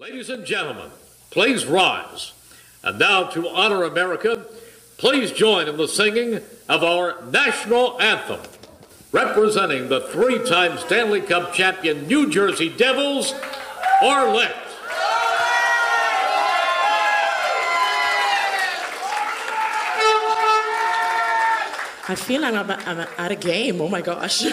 Ladies and gentlemen, please rise. And now to honor America, please join in the singing of our national anthem. Representing the three-time Stanley Cup champion New Jersey Devils, Arlette. I feel like I'm at a game. Oh my gosh.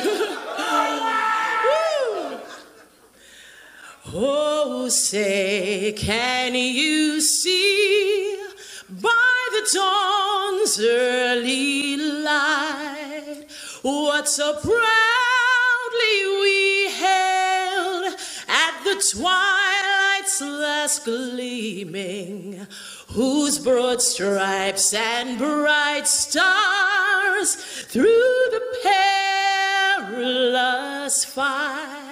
Oh, say, can you see by the dawn's early light what so proudly we hailed at the twilight's last gleaming, whose broad stripes and bright stars through the perilous fight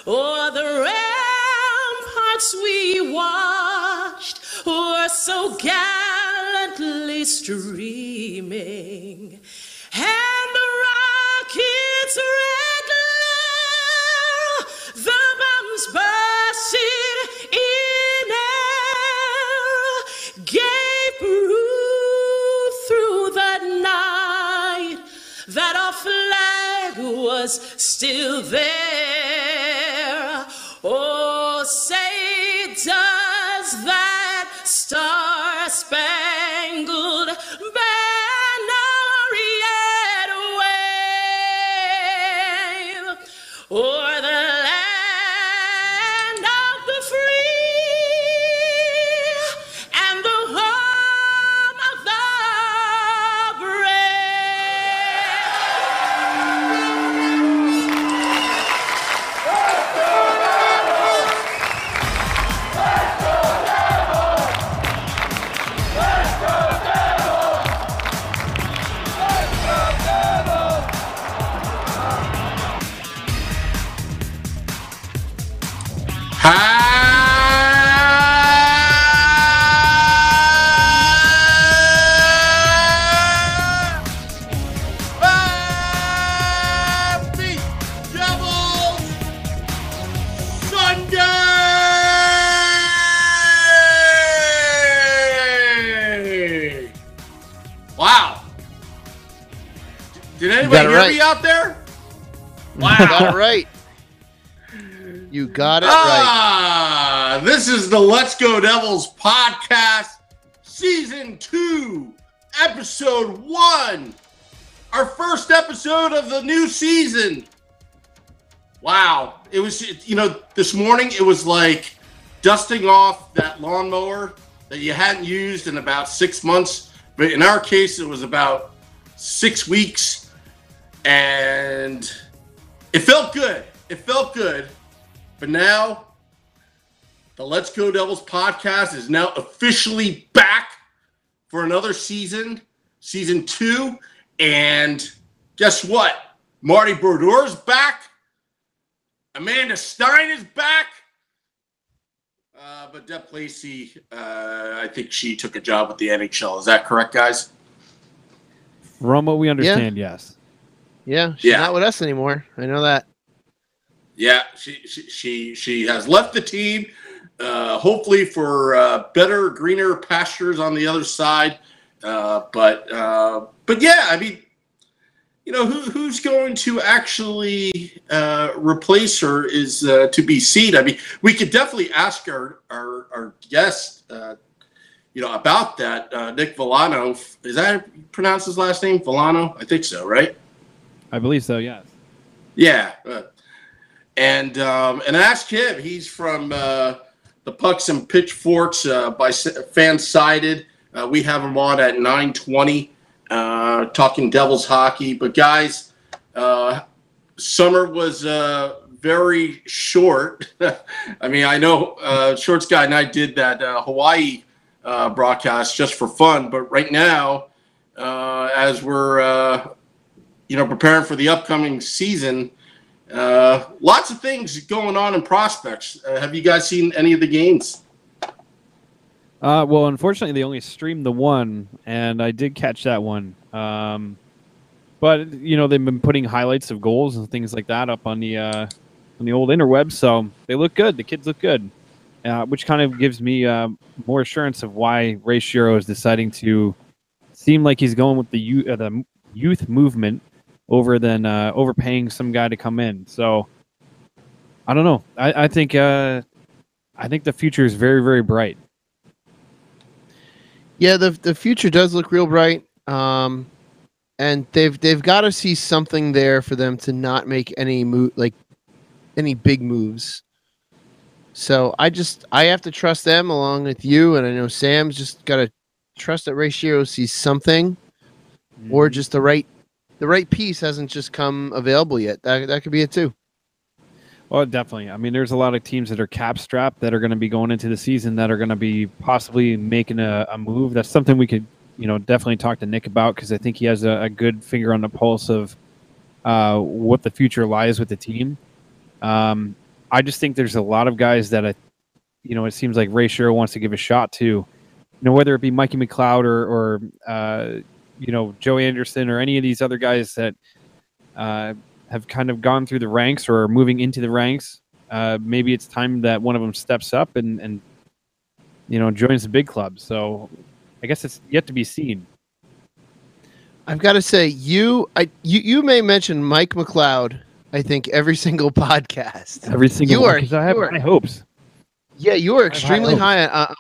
o'er the ramparts we watched were so gallantly streaming, and the rocket's red glare, the bombs bursting in air, gave proof through the night that our flag was still there. Oh, say, does that star-spangled banner yet wave o'er the land of the free and the home of the Happy Devils Sunday! Wow. Did anybody hear me out there? Wow. You got it right. You got it right. This is the Let's Go Devils podcast, season 2, episode 1. Our first episode of the new season. Wow. It was, this morning it was like dusting off that lawnmower that you hadn't used in about 6 months. But in our case, it was about 6 weeks. And it felt good. It felt good. But now, the Let's Go Devils podcast is now officially back for another season, season 2. And guess what? Martin Brodeur is back. Amanda Stein is back. But Deb Lacey, I think she took a job with the NHL. Is that correct, guys? From what we understand, yes. Yeah, she's not with us anymore. I know that. Yeah, she has left the team, hopefully for better, greener pastures on the other side. But yeah, I mean, who's going to actually replace her is to be seen. I mean, we could definitely ask our guest, about that. Nick Villano. Is that how you pronounce his last name? Villano? I think so, right? I believe so, yes. Yeah. And ask him. He's from the Pucks and Pitchforks by FanSided. We have him on at 9:20, talking Devils hockey. But guys, summer was very short. I mean, I know Shorts Guy and I did that Hawaii broadcast just for fun. But right now, as we're preparing for the upcoming season. Lots of things going on in prospects. Have you guys seen any of the games? Well, unfortunately, they only streamed the one, and I did catch that one. But they've been putting highlights of goals and things like that up on the old interwebs, so they look good. The kids look good. which kind of gives me more assurance of why Ray Shero is deciding to seem like he's going with the youth movement than overpaying some guy to come in. So I don't know. I think the future is very, very bright. Yeah, the future does look real bright. And they've got to see something there for them to not make any any big moves. So I have to trust them along with you, and I know Sam's just got to trust that Ray Shero sees something, or just the right piece hasn't just come available yet. That could be it too. Well, definitely. I mean, there's a lot of teams that are cap strapped that are going to be going into the season that are going to be possibly making a move. That's something we could, definitely talk to Nick about, because I think he has a good finger on the pulse of what the future lies with the team. I just think there's a lot of guys that, it seems like Ray Shero wants to give a shot to, whether it be Mikey McLeod or Joe Anderson or any of these other guys that have kind of gone through the ranks or are moving into the ranks. Maybe it's time that one of them steps up and joins the big club. So I guess it's yet to be seen. I've got to say, you may mention Mike McLeod, I think, every single podcast. Every single one, because I have high hopes. Yeah, you are extremely high on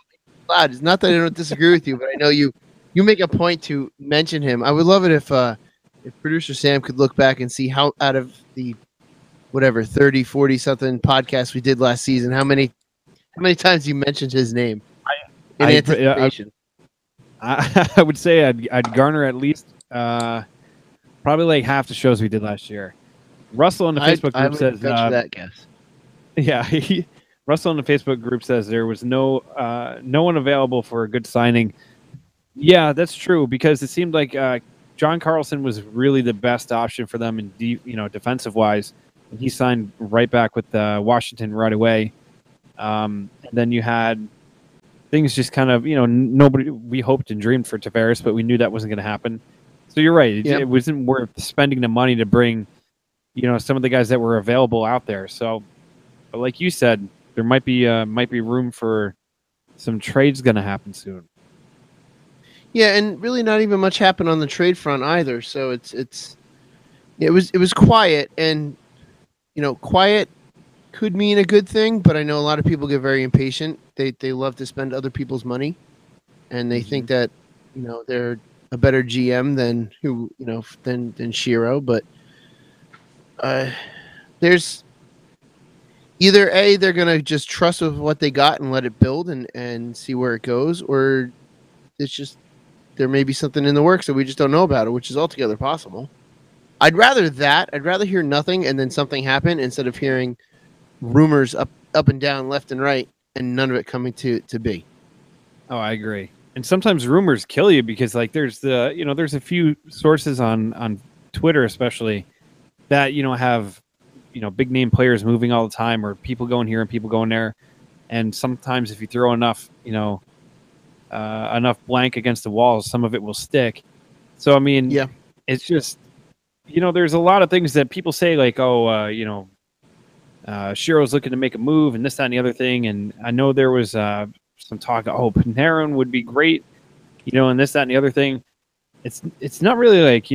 McLeod. It's not that I don't disagree with you, but I know you make a point to mention him. I would love it if producer Sam could look back and see how out of the 30, 40 something podcasts we did last season, how many times you mentioned his name in anticipation. I would say I'd garner at least probably like half the shows we did last year. Russell in the Facebook group says that guess. Yeah, Russell in the Facebook group says there was no one available for a good signing. Yeah, that's true, because it seemed like John Carlson was really the best option for them in defensive wise, and he signed right back with Washington right away. And then you had things just kind of we hoped and dreamed for Tavares, but we knew that wasn't going to happen. So you're right; it wasn't worth spending the money to bring some of the guys that were available out there. So, but like you said, there might be room for some trades going to happen soon. Yeah, and really not even much happened on the trade front either. So it was quiet, and quiet could mean a good thing, but I know a lot of people get very impatient. They love to spend other people's money, and they think that they're a better GM than Shero. But there's either A, they're gonna just trust with what they got and let it build and see where it goes, or it's just there may be something in the works that we just don't know about it, which is altogether possible. I'd rather hear nothing and then something happen instead of hearing rumors up and down, left and right, and none of it coming to be. Oh, I agree. And sometimes rumors kill you, because like there's a few sources on Twitter especially that have big name players moving all the time, or people going here and people going there, and sometimes if you throw enough blank against the walls, some of it will stick. So I mean, yeah, it's just there's a lot of things that people say, like, Shero's looking to make a move and this, that, and the other thing. And I know there was some talk, Panarin would be great, and this, that, and the other thing. It's not really like,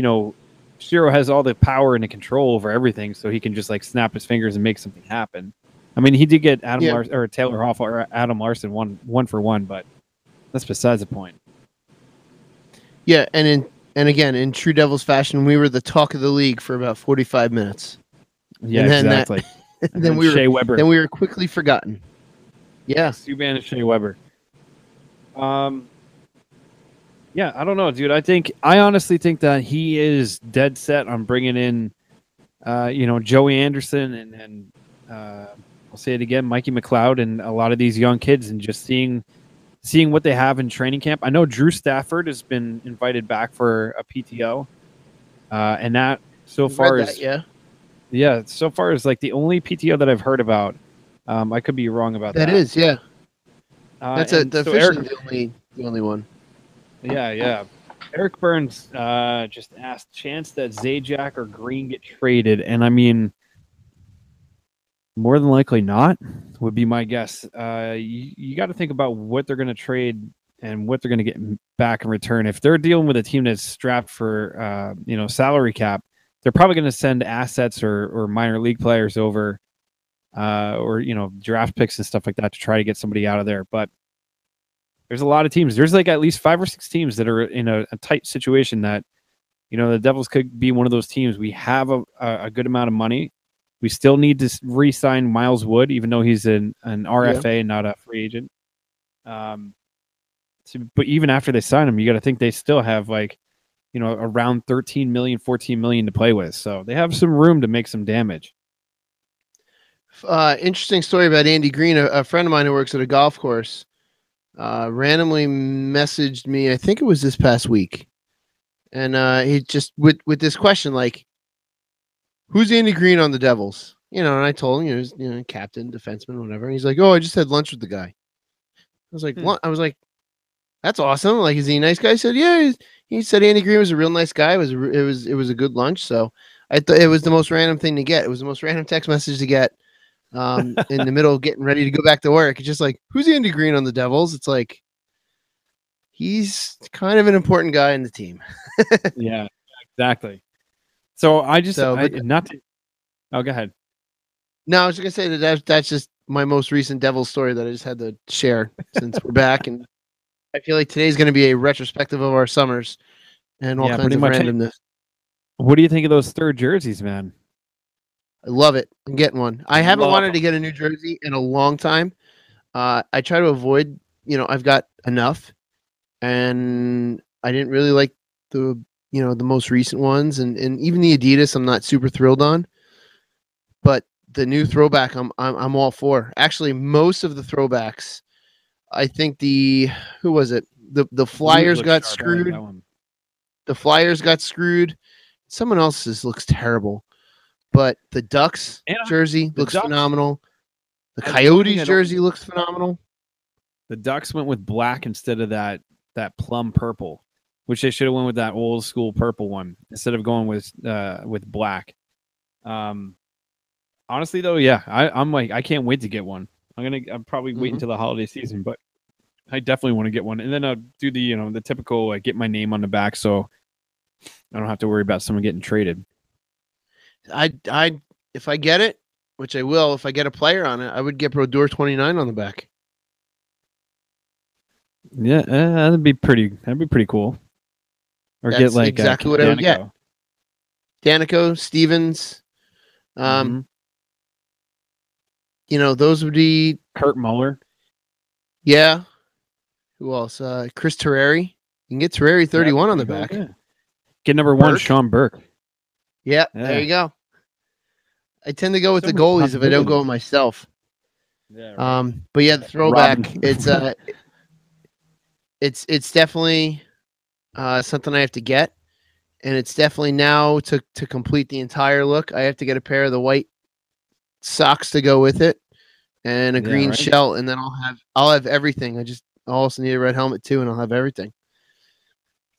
Shero has all the power and the control over everything, so he can just like snap his fingers and make something happen. I mean, he did get Taylor Hall or Adam Larson one for one, but that's besides the point. Yeah, and again, in true Devils fashion, we were the talk of the league for about 45 minutes. Yeah, exactly. Then we were quickly forgotten. Yeah, Subban and Shea Weber. Yeah, I don't know, dude. I honestly think that he is dead set on bringing in, Joey Anderson and I'll say it again, Mikey McLeod, and a lot of these young kids, and just seeing what they have in training camp. I know Drew Stafford has been invited back for a PTO, and that so far is so far is like the only PTO that I've heard about. I could be wrong about that. That is, yeah. That's officially the only one. Yeah. Eric Burns just asked, chance that Zajac or Green get traded, and I mean, More than likely not, would be my guess. You got to think about what they're going to trade and what they're going to get back in return. If they're dealing with a team that's strapped for salary cap, they're probably going to send assets or minor league players over, or draft picks and stuff like that to try to get somebody out of there. But there's a lot of teams. There's like at least 5 or 6 teams that are in a tight situation that, the Devils could be one of those teams. We have a good amount of money. We still need to re-sign Miles Wood, even though he's an RFA and not a free agent. But even after they sign him, you got to think they still have around 13 million, 14 million to play with. So they have some room to make some damage. Interesting story about Andy Green. A friend of mine who works at a golf course randomly messaged me, I think it was this past week. And he just, with this question, like, who's Andy Green on the Devils? And I told him, he's, captain, defenseman, whatever. And he's like, oh, I just had lunch with the guy. I was like, what? I was like, that's awesome. Like, is he a nice guy? He said, yeah. He said Andy Green was a real nice guy. It was a good lunch. So I thought it was the most random thing to get. It was the most random text message to get in the middle of getting ready to go back to work. It's just like, who's Andy Green on the Devils? It's like, he's kind of an important guy in the team. Yeah, exactly. So I just go ahead. No, I was going to say that's just my most recent Devils story that I just had to share since we're back, and I feel like today's going to be a retrospective of our summers and all kinds of randomness. What do you think of those third jerseys, man? I love it. I'm getting one. I haven't wanted to get a new jersey in a long time. I try to avoid. I've got enough, and I didn't really like the most recent ones, and even the Adidas I'm not super thrilled on, but the new throwback I'm all for. Actually, most of the throwbacks, I think the Flyers got screwed. The Flyers got screwed. Someone else's looks terrible, but the Ducks jersey looks phenomenal. The Coyotes jersey looks phenomenal. The Ducks went with black instead of that plum purple, which they should have went with that old school purple one instead of going with black. Honestly though, yeah, I'm like, I can't wait to get one. I'm probably wait until the holiday season, but I definitely want to get one. And then I'll do the typical get my name on the back so I don't have to worry about someone getting traded. I if I get it, which I will, if I get a player on it, I would get Brodeur 29 on the back. Yeah, that'd be pretty cool. Or that's get like exactly what I would get. Danico, Stevens, those would be Kurt Muller. Yeah. Who else? Chris Terreri. You can get Terreri 31 on the back. Yeah. Get number 1, Sean Burke. Yeah, there you go. I tend to go with the goalies if I don't go with myself. Yeah. Right. But yeah, the throwback. It's definitely something I have to get, and it's definitely now to complete the entire look. I have to get a pair of the white socks to go with it, and a green shell, and then I'll have everything. I also need a red helmet too, and I'll have everything.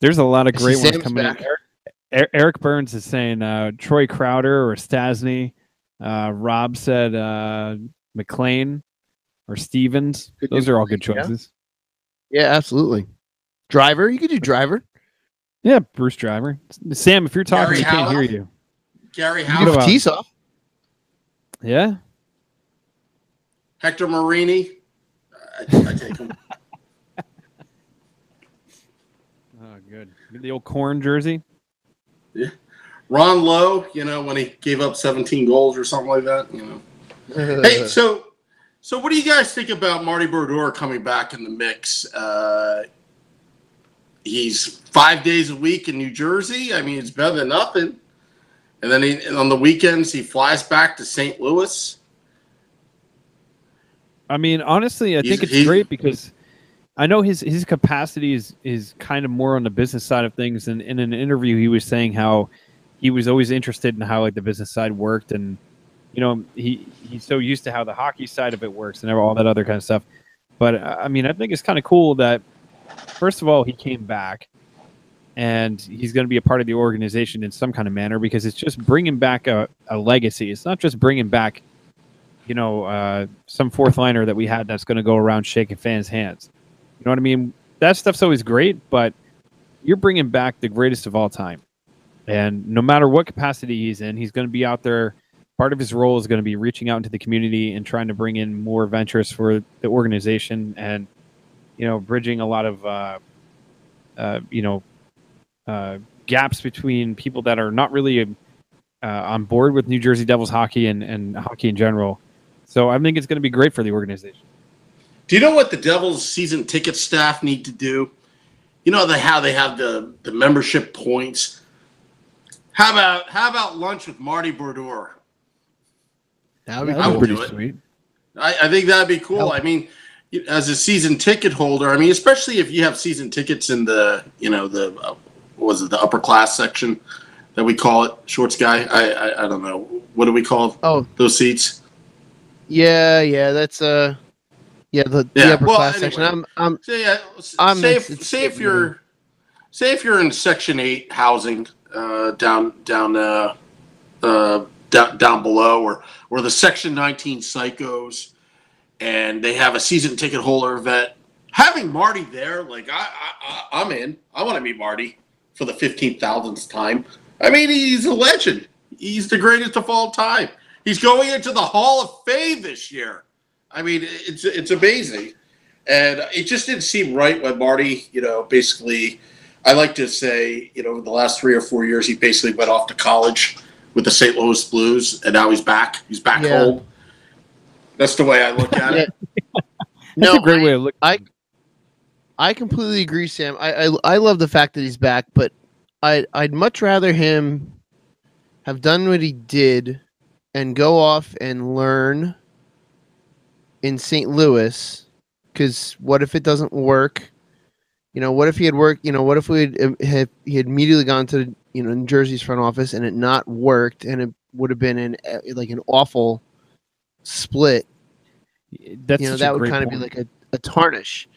There's a lot of great ones coming in. Eric Burns is saying Troy Crowder or Stasny. Rob said McLean or Stevens. Those are all good choices. Yeah, absolutely. Driver, you could do Driver. Yeah, Bruce Driver. Sam, if you're talking, we can't hear you. Gary Howell. Tisov. Yeah. Hector Marini. I take him. Oh, good. The old corn jersey. Yeah. Ron Lowe, when he gave up 17 goals or something like that, Hey, so what do you guys think about Marty Brodeur coming back in the mix? He's 5 days a week in New Jersey. I mean, it's better than nothing. And then on the weekends, he flies back to St. Louis. I mean, honestly, I think it's great because I know his capacity is kind of more on the business side of things. And in an interview, he was saying how he was always interested in how the business side worked, and he's so used to how the hockey side of it works and all that other kind of stuff. But I mean, I think it's kind of cool that first of all he came back, and he's going to be a part of the organization in some kind of manner because it's just bringing back a legacy. It's not just bringing back some fourth liner that we had that's going to go around shaking fans' hands. You know what I mean? That stuff's always great, but you're bringing back the greatest of all time. And no matter what capacity he's in, he's going to be out there. Part of his role is going to be reaching out into the community and trying to bring in more ventures for the organization and, bridging a lot of, gaps between people that are not really on board with New Jersey Devils hockey and hockey in general. So I think it's going to be great for the organization. Do you know what the Devils season ticket staff need to do? You know how they have the membership points. How about lunch with Martin Brodeur? That would I be would pretty do it. sweet. I think that'd be cool. I mean, as a season ticket holder, especially if you have season tickets in the the upper class section that we call it, shorts guy. I don't know, what do we call those seats? Yeah, that's the upper class section. Say if you're in Section 8 housing down below, or the Section 19 psychos, and they have a season ticket holder event. Having Marty there, I'm in. I want to meet Marty for the 15,000th time. He's a legend. He's the greatest of all time. He's going into the Hall of Fame this year. It's amazing. And it just didn't seem right when Marty, basically, I like to say, the last 3 or 4 years, he basically went off to college with the St. Louis Blues, and now he's back. He's back home. That's the way I look at it. That's a great way of looking. I completely agree, Sam. I love the fact that he's back, but I'd much rather him have done what he did and go off and learn in St. Louis. Because what if it doesn't work? What if he had worked? What if he had immediately gone to New Jersey's front office and it not worked, and it would have been an awful split. That would kind of be like a tarnish.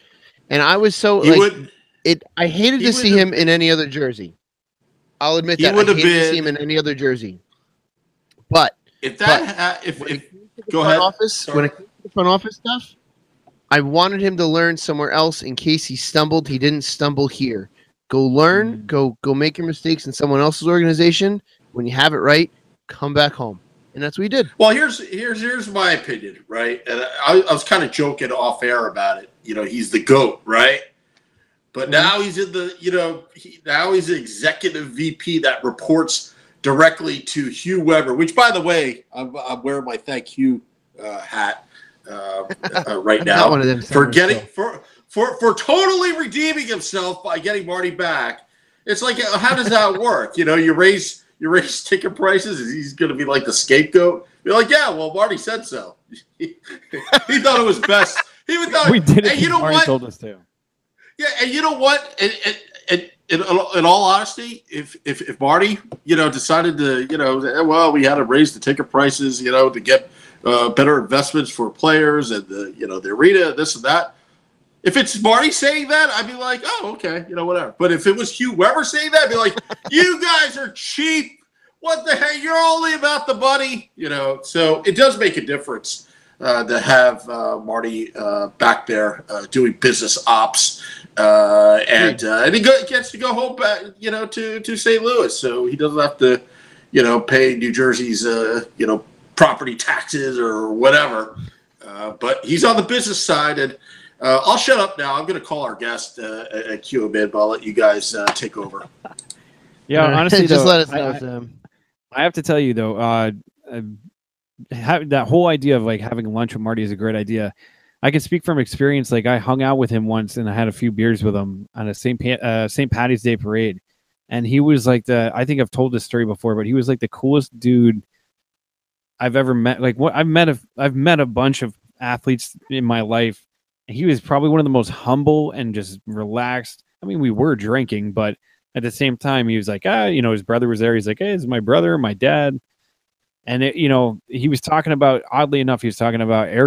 And I was so I hated to see him in any other jersey. I'll admit that I hated to see him in any other jersey. But if that go ahead. When it came to the front office stuff, I wanted him to learn somewhere else in case he stumbled. He didn't stumble here. Go learn. Go make your mistakes in someone else's organization. When you have it right, come back home. And that's what he did. Well, here's my opinion, right? And I was kind of joking off air about it. He's the GOAT, right? But now he's in the, now he's an executive VP that reports directly to Hugh Weber, which, by the way, I'm wearing my Thank You hat right now one of them for totally redeeming himself by getting Marty back. It's like, how does that work? You raise ticket prices. He's going to be like the scapegoat. You're like, yeah, well, Marty said so. He thought it was best. We did it. Marty told us to. Yeah, and you know what? In all honesty, if Marty, decided to, we had to raise the ticket prices, to get better investments for players and the arena, this and that. If it's Marty saying that, I'd be like, oh, okay, whatever. But if it was Hugh Weber saying that, I'd be like, you guys are cheap. What the heck? You're only about the money, So it does make a difference to have Marty back there doing business ops, and he gets to go home back, to St. Louis, so he doesn't have to, pay New Jersey's, property taxes or whatever. But he's on the business side, and I'll shut up now. I'm going to call our guest at Q in, but I'll let you guys take over. Yeah, honestly, just though, let us know, Sam. I have to tell you though, that whole idea of having lunch with Marty is a great idea. I can speak from experience. I hung out with him once and I had a few beers with him on a St. Patty's Day parade, and he was I think I've told this story before, but he was the coolest dude I've ever met. I've met a bunch of athletes in my life, and he was probably one of the most humble and just relaxed. We were drinking, but at the same time, he was his brother was there. He's like, hey, this is my brother, my dad. And, he was talking about, oddly enough, Eric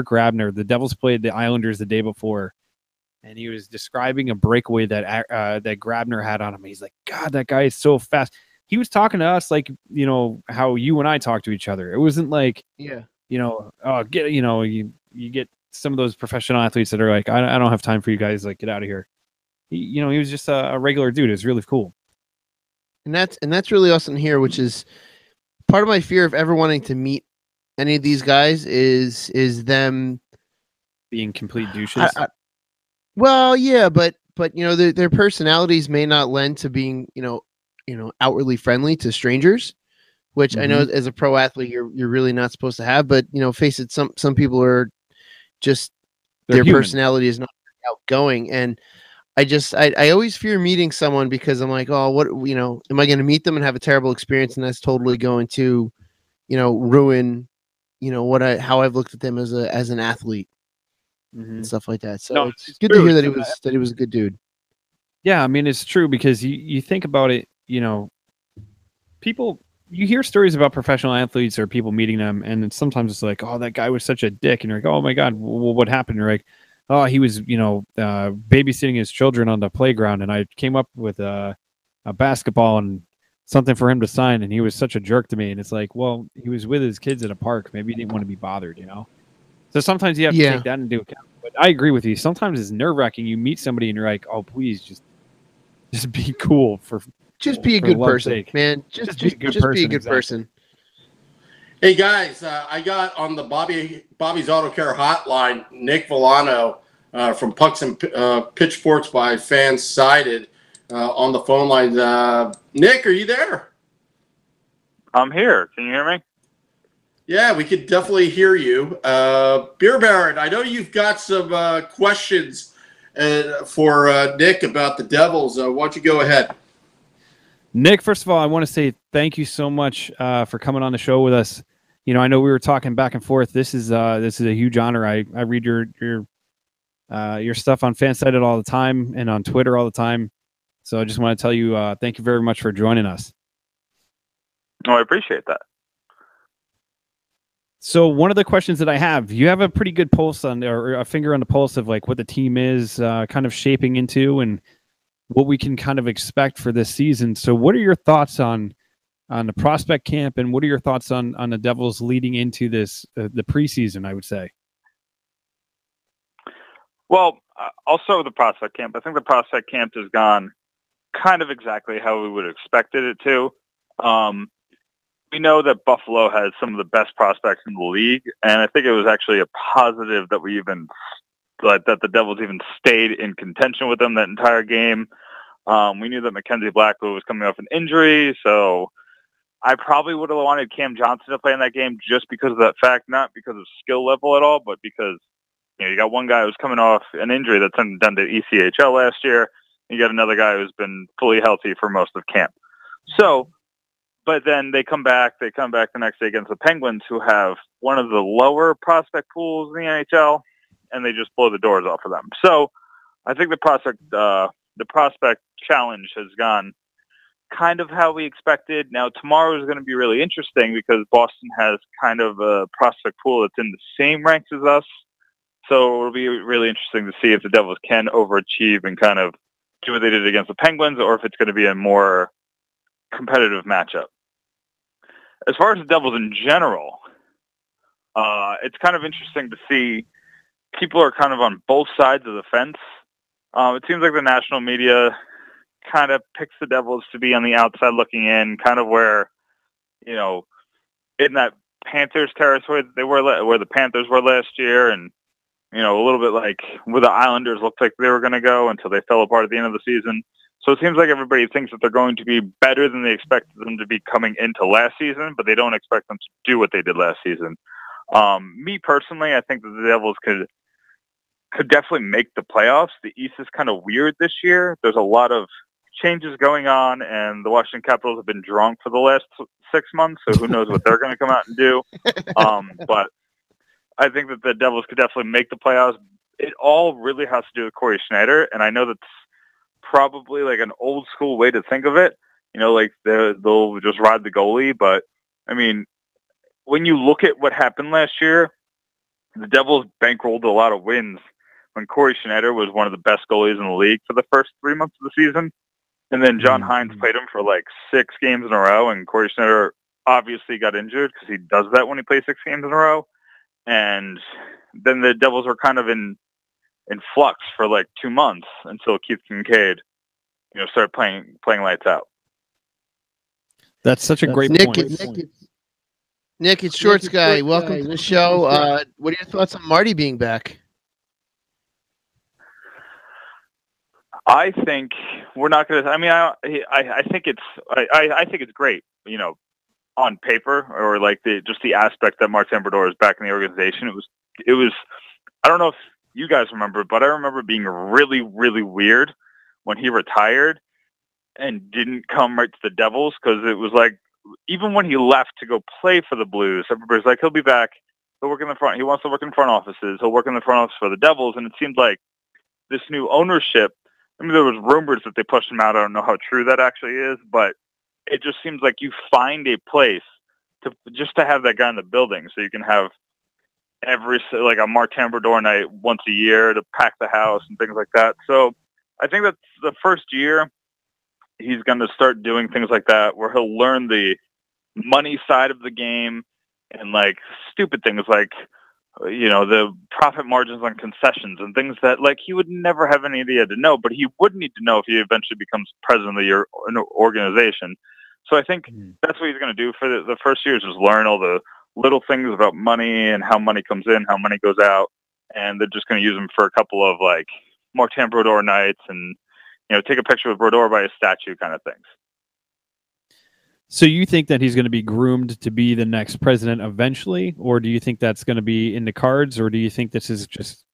Grabner. The Devils played the Islanders the day before. And he was describing a breakaway that Grabner had on him. He's like, God, that guy is so fast. He was talking to us how you and I talk to each other. It wasn't you get some of those professional athletes that are like, I don't have time for you guys. Like, get out of here. He was just a regular dude. It was really cool. And that's really awesome here, which is part of my fear of ever wanting to meet any of these guys is them being complete douches. Well, yeah, but their personalities may not lend to being outwardly friendly to strangers, which I know as a pro athlete you're really not supposed to have. But face it, some people are just They're their human. personality is not outgoing, and I always fear meeting someone because I'm like, oh, what am I going to meet them and have a terrible experience, and that's totally going to ruin how I've looked at them as an athlete and stuff like that. So it's good to hear that he was a good dude. Yeah, I mean, it's true because you think about it, people, you hear stories about professional athletes or people meeting them, and sometimes it's like, oh, that guy was such a dick, and you're like, oh my God, well, what happened? You're like, oh, he was babysitting his children on the playground, and I came up with a basketball and something for him to sign, and he was such a jerk to me. And it's like, well, he was with his kids at a park. Maybe he didn't want to be bothered, So sometimes you have to take that into account. But I agree with you. Sometimes it's nerve-wracking. You meet somebody and you're like, oh, please just be cool just be a good person, man. Just be a good person. Hey guys, I got on the Bobby's Auto Care hotline Nick Villano from Pucks and Pitchforks by FanSided on the phone line. Nick, are you there? I'm here. Can you hear me? Yeah, we could definitely hear you. Beer Baron, I know you've got some questions for Nick about the Devils. Why don't you go ahead? Nick, first of all, I want to say thank you so much for coming on the show with us. I know we were talking back and forth. This is a huge honor. I read your stuff on FanSided all the time and on Twitter all the time. So I just want to tell you thank you very much for joining us. Oh, I appreciate that. So one of the questions that I have, you have a pretty good pulse or a finger on the pulse of like what the team is kind of shaping into and what we can kind of expect for this season. So what are your thoughts on the prospect camp, and what are your thoughts on the Devils leading into this the preseason, I would say? Well, I'll start with the prospect camp. I think the prospect camp has gone kind of exactly how we would have expected it to. We know that Buffalo has some of the best prospects in the league, and I think it was actually a positive that that the Devils even stayed in contention with them that entire game. We knew that Mackenzie Blackwood was coming off an injury, so I probably would have wanted Cam Johnson to play in that game just because of that fact, not because of skill level at all, but because you got one guy who's coming off an injury that sent him down to ECHL last year. You got another guy who's been fully healthy for most of camp. So, but then they come back the next day against the Penguins, who have one of the lower prospect pools in the NHL, and they just blow the doors off of them. So I think the prospect challenge has gone kind of how we expected. Now, tomorrow is going to be really interesting because Boston has kind of a prospect pool that's in the same ranks as us. So it'll be really interesting to see if the Devils can overachieve and kind of do what they did against the Penguins, or if it's going to be a more competitive matchup. As far as the Devils in general, it's kind of interesting to see people are kind of on both sides of the fence. It seems like the national media kind of picks the Devils to be on the outside looking in, kind of where, in that Panthers territory they were, where the Panthers were last year, and a little bit like where the Islanders looked like they were going to go until they fell apart at the end of the season. So it seems like everybody thinks that they're going to be better than they expected them to be coming into last season, but they don't expect them to do what they did last season. Me personally, I think that the Devils could definitely make the playoffs. The East is kind of weird this year. There's a lot of changes going on, and the Washington Capitals have been drunk for the last 6 months, so who knows what they're going to come out and do. But I think that the Devils could definitely make the playoffs. It all really has to do with Corey Schneider, and I know that's probably like an old school way to think of it. Like they'll just ride the goalie, but I mean, when you look at what happened last year, the Devils bankrolled a lot of wins when Corey Schneider was one of the best goalies in the league for the first 3 months of the season. And then John Hines played him for like 6 games in a row, and Corey Schneider obviously got injured because he does that when he plays 6 games in a row. and then the Devils were kind of in flux for like 2 months until Keith Kincaid, started playing lights out. That's such a great Nick, point. Nick, it's Shorts Guy. Welcome to the show. What are your thoughts on Marty being back? I think we're not going to. I mean, I think it's great. On paper, or like just the aspect that Martin Brodeur is back in the organization. It was. I don't know if you guys remember, but I remember being really, really weird when he retired and didn't come right to the Devils, because it was like, even when he left to go play for the Blues, everybody's like, he'll be back. He'll work in the front. He wants to work in front offices. He'll work in the front office for the Devils. And it seemed like this new ownership, I mean, there was rumors that they pushed him out. I don't know how true that actually is, but it just seems like you find a place to have that guy in the building, so you can have like a Martin Brodeur night once a year to pack the house and things like that. So I think that's the first year he's going to start doing things like that, where he'll learn the money side of the game and like stupid things like, the profit margins on concessions and things that like he would never have any idea to know, but he would need to know if he eventually becomes president of your organization. So I think that's what he's going to do for the first year, is just learn all the little things about money and how money comes in, how money goes out. And they're just going to use him for a couple of like Martin Brodeur nights and, take a picture with Brodeur by a statue kind of things. So you think that he's going to be groomed to be the next president eventually, or do you think that's going to be in the cards, or do you think this is just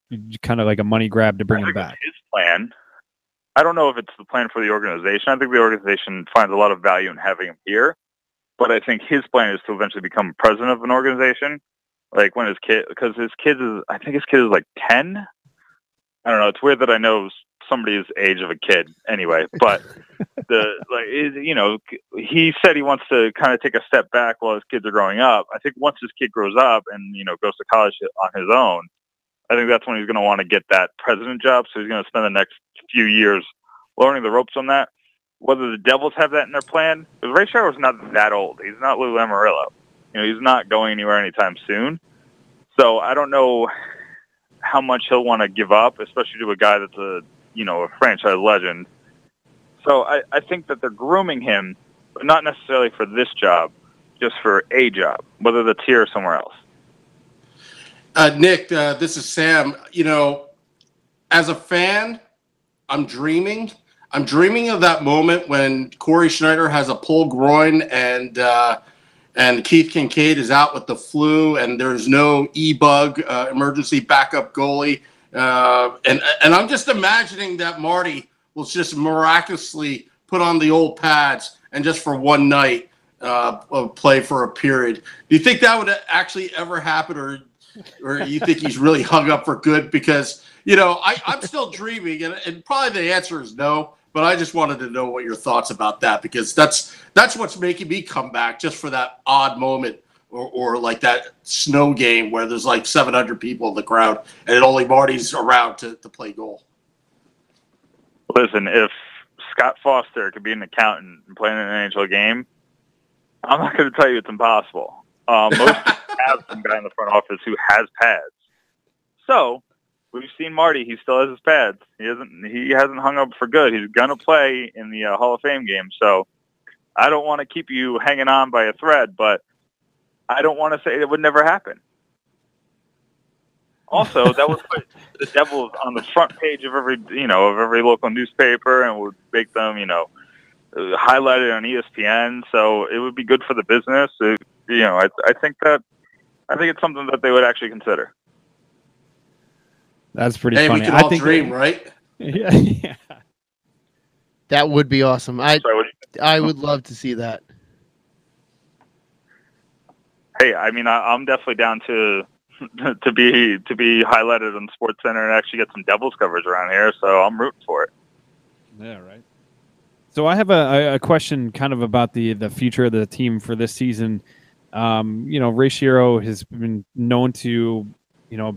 kind of like a money grab to bring him back? His plan. I don't know if it's the plan for the organization. I think the organization finds a lot of value in having him here, but I think his plan is to eventually become president of an organization. Like when because I think his kid is like 10. I don't know. It's weird that I know somebody's age of a kid anyway, but he said he wants to kind of take a step back while his kids are growing up. I think once his kid grows up and, goes to college on his own, I think that's when he's going to want to get that president job. So he's going to spend the next few years learning the ropes on that. Whether the Devils have that in their plan, because Ray Shero is not that old. He's not Lou Lamoriello. He's not going anywhere anytime soon. So I don't know how much he'll want to give up, especially to a guy that's a franchise legend. So I think that they're grooming him, but not necessarily for this job, just for a job, whether that's here or somewhere else. Nick, this is Sam. As a fan, I'm dreaming of that moment when Corey Schneider has a pulled groin and Keith Kincaid is out with the flu and there's no e-bug emergency backup goalie. And I'm just imagining that Marty will just miraculously put on the old pads and just for one night play for a period. Do you think that would actually ever happen, or you think he's really hung up for good? Because, I'm still dreaming, and probably the answer is no, but I just wanted to know what your thoughts about that, because that's what's making me come back, just for that odd moment. Or like that snow game where there's like 700 people in the crowd and only Marty's around to play goal. Listen, if Scott Foster could be an accountant and play in an NHL game, I'm not going to tell you it's impossible. Most have some guy in the front office who has pads. So we've seen Marty; he still has his pads. He hasn't hung up for good. He's going to play in the Hall of Fame game. So I don't want to keep you hanging on by a thread, but I don't want to say it would never happen. Also, that would put the Devils on the front page of every local newspaper, and would make them, highlighted on ESPN. So it would be good for the business. I think it's something that they would actually consider. That's pretty funny. We can all dream, right? Yeah. That would be awesome. I would love to see that. Hey, I mean, I'm definitely down to be highlighted on SportsCenter and actually get some Devils coverage around here. So I'm rooting for it. Yeah, right. So I have a question kind of about the future of the team for this season. Ray Shero has been known to,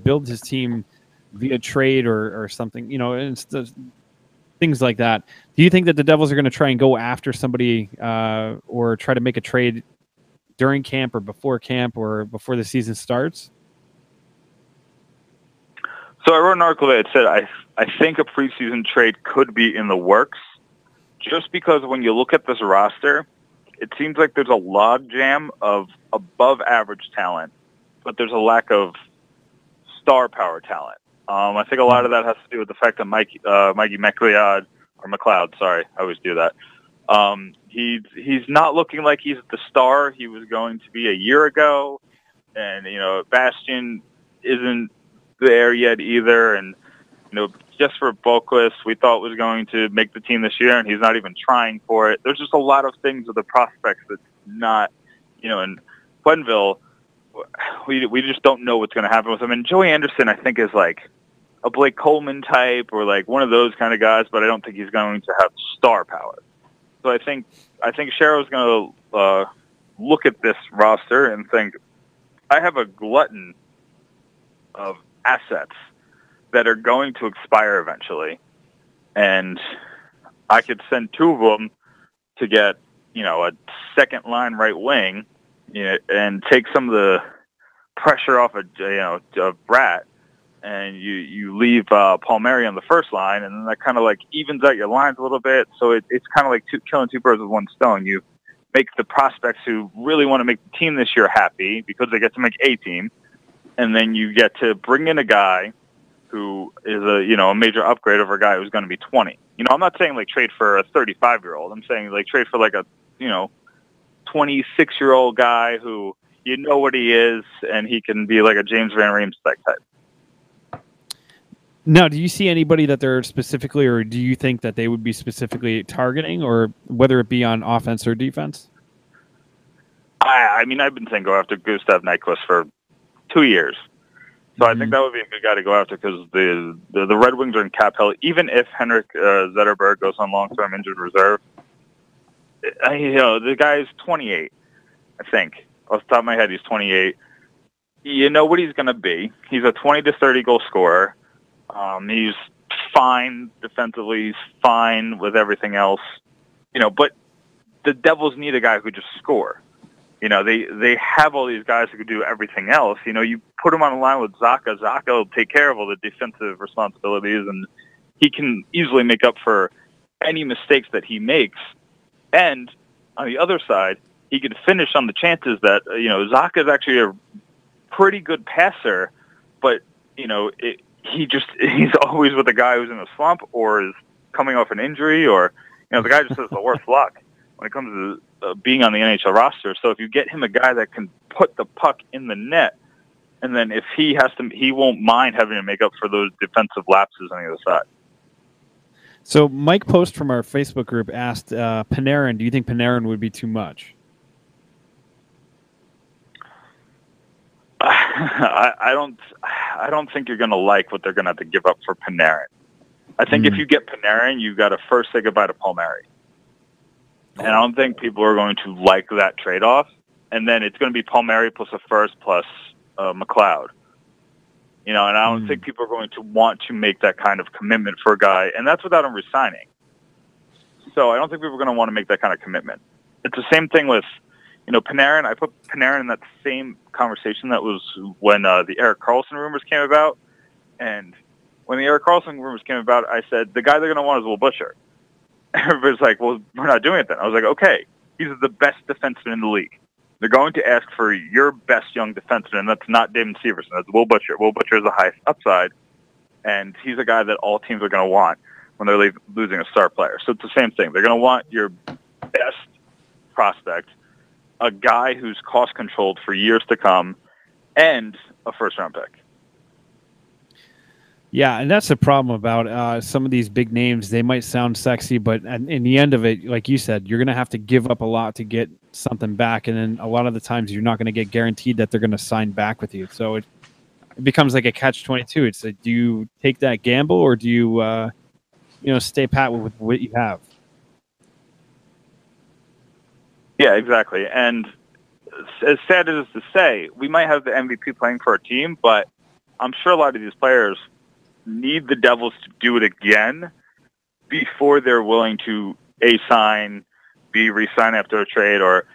build his team via trade or something, and things like that. Do you think that the Devils are going to try and go after somebody or try to make a trade during camp or before the season starts? So I wrote an article that said I think a preseason trade could be in the works, just because when you look at this roster, it seems like there's a log jam of above average talent, but there's a lack of star power talent. I think a lot of that has to do with the fact that Mikey McLeod, sorry, I always do that. He's not looking like he's the star he was going to be a year ago, and Bastian isn't there yet either, and just for Boquist, we thought was going to make the team this year, and he's not even trying for it. There's just a lot of things with the prospects that's not, in Glenville, we just don't know what's going to happen with him. And Joey Anderson, I think, is like a Blake Coleman type or like one of those kind of guys, but I don't think he's going to have star power. So I think Sherrow's going to look at this roster and think, I have a glutton of assets that are going to expire eventually, and I could send two of them to get, a second line right wing, and take some of the pressure off of Bratt, and you leave Palmieri on the first line, and then that kind of like evens out your lines a little bit. So it's kind of like killing two birds with one stone. You make the prospects who really want to make the team this year happy because they get to make a team, and then you get to bring in a guy who is a major upgrade over a guy who's going to be 20. I'm not saying like trade for a 35-year-old. I'm saying like trade for like a 26-year-old guy who what he is, and he can be like a James Van Riemsdyk type. Now, do you see anybody that they're specifically, or do you think that they would be specifically targeting, or whether it be on offense or defense? I mean, I've been saying go after Gustav Nyquist for 2 years. So I think that would be a good guy to go after because the Red Wings are in cap hell. Even if Henrik Zetterberg goes on long-term injured reserve, the guy is 28, I think. Off the top of my head, he's 28. You know what he's going to be. He's a 20 to 30 goal scorer. He's fine defensively. He's fine with everything else. But the Devils need a guy who just score. They have all these guys who can do everything else. You put him on a line with Zacha. Zacha will take care of all the defensive responsibilities, and he can easily make up for any mistakes that he makes. And on the other side, he could finish on the chances that, Zacha is actually a pretty good passer, but, he's always with a guy who's in a slump or is coming off an injury or, the guy just has the worst luck when it comes to being on the NHL roster. So if you get him a guy that can put the puck in the net, and then if he won't mind having to make up for those defensive lapses on the other side. So Mike Post from our Facebook group asked Panarin, do you think Panarin would be too much? I don't think you're going to like what they're going to have to give up for Panarin. I think if you get Panarin, you got to first say goodbye to Palmieri. And I don't think people are going to like that trade-off. And then it's going to be Palmieri plus a first plus McLeod. And I don't think people are going to want to make that kind of commitment for a guy. And that's without him resigning. So I don't think people are going to want to make that kind of commitment. It's the same thing with, Panarin. I put Panarin in that same conversation that was when the Erik Karlsson rumors came about. And when the Erik Karlsson rumors came about, I said, the guy they're going to want is Will Butcher. Everybody's like, well, we're not doing it then. I was like, okay, he's the best defenseman in the league. They're going to ask for your best young defenseman, and that's not David Severson. That's Will Butcher. Will Butcher is the highest upside, and he's a guy that all teams are going to want when they're losing a star player. So it's the same thing. They're going to want your best prospect, a guy who's cost-controlled for years to come, and a first-round pick. Yeah, and that's the problem about some of these big names. They might sound sexy, but in the end of it, like you said, you're going to have to give up a lot to get something back. And then a lot of the times you're not going to get guaranteed that they're going to sign back with you. So it becomes like a catch-22. It's like, do you take that gamble or do you, stay pat with what you have? Yeah, exactly. And as sad as to say, we might have the MVP playing for our team, but I'm sure a lot of these players need the Devils to do it again before they're willing to sign, re-sign after a trade, or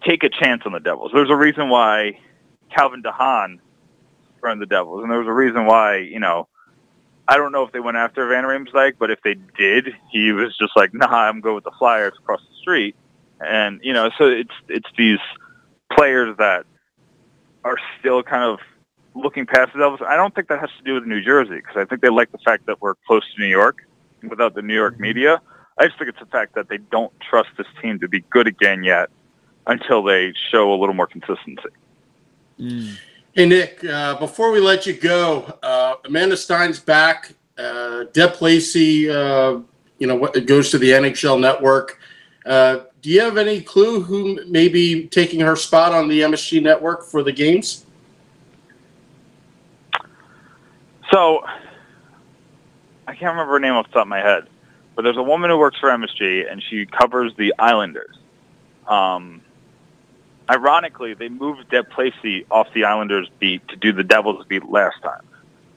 take a chance on the Devils. There's a reason why Calvin DeHaan for the Devils, and there was a reason why. I don't know if they went after Van Riemsdyk, but if they did, he was just like, "Nah, I'm going with the Flyers across the street." And so it's these players that are still kind of looking past the Devils. I don't think that has to do with New Jersey, because I think they like the fact that we're close to New York without the New York media. I just think it's the fact that they don't trust this team to be good again yet until they show a little more consistency. Hey, Nick, before we let you go, Amanda Stein's back. Deb Lacey, goes to the NHL Network. Do you have any clue who may be taking her spot on the MSG Network for the games? So, I can't remember her name off the top of my head, but there's a woman who works for MSG, and she covers the Islanders. Ironically, they moved Deb Lacey off the Islanders beat to do the Devils beat last time.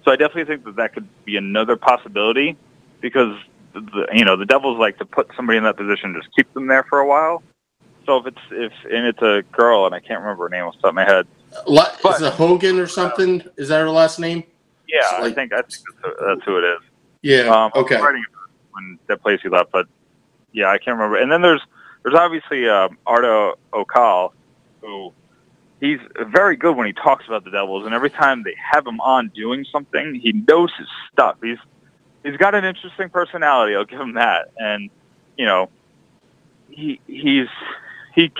So I definitely think that could be another possibility, because the Devils like to put somebody in that position, just keep them there for a while. So if it's a girl, and I can't remember her name off the top of my head. Is it Hogan or something? Is that her last name? Yeah, I think that's who it is. Yeah. Okay. I was writing when Deb Lacey left, but yeah, I can't remember. And then there's obviously Arto O'Kal, who he's very good when he talks about the Devils, and every time they have him on doing something, he knows his stuff. He's got an interesting personality, I'll give him that. And he